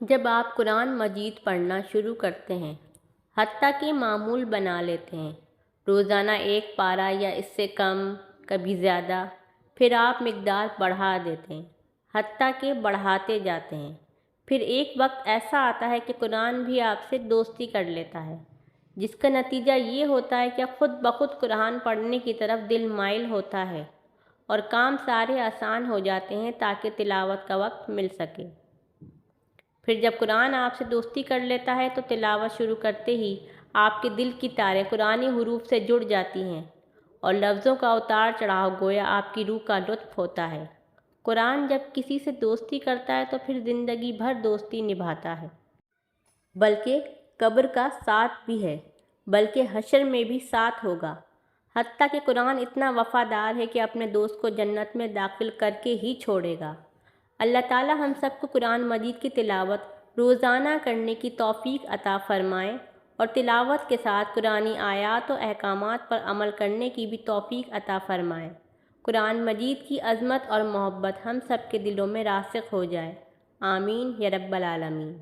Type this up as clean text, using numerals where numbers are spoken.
جب آپ قرآن مجید پڑھنا شروع کرتے ہیں، حتیٰ کہ معمول بنا لیتے ہیں، روزانہ ایک پارہ یا اس سے کم، کبھی زیادہ، پھر آپ مقدار بڑھا دیتے ہیں، حتیٰ کہ بڑھاتے جاتے ہیں، پھر ایک وقت ایسا آتا ہے کہ قرآن بھی آپ سے دوستی کر لیتا ہے، جس کا نتیجہ یہ ہوتا ہے کہ خود بخود قرآن پڑھنے کی طرف دل مائل ہوتا ہے اور کام سارے آسان ہو جاتے ہیں تاکہ تلاوت کا وقت مل سکے۔ پھر جب قرآن آپ سے دوستی کر لیتا ہے تو تلاوت شروع کرتے ہی آپ کے دل کی تاریں قرآنی حروف سے جڑ جاتی ہیں اور لفظوں کا اتار چڑھاؤ گویا آپ کی روح کا لطف ہوتا ہے۔ قرآن جب کسی سے دوستی کرتا ہے تو پھر زندگی بھر دوستی نبھاتا ہے، بلکہ قبر کا ساتھ بھی ہے، بلکہ حشر میں بھی ساتھ ہوگا۔ حتیٰ کہ قرآن اتنا وفادار ہے کہ اپنے دوست کو جنت میں داخل کر کے ہی چھوڑے گا۔ اللہ تعالی ہم سب کو قرآن مجید کی تلاوت روزانہ کرنے کی توفیق عطا فرمائے اور تلاوت کے ساتھ قرآنی آیات و احکامات پر عمل کرنے کی بھی توفیق عطا فرمائے۔ قرآن مجید کی عظمت اور محبت ہم سب کے دلوں میں راسخ ہو جائے۔ آمین یا رب العالمین۔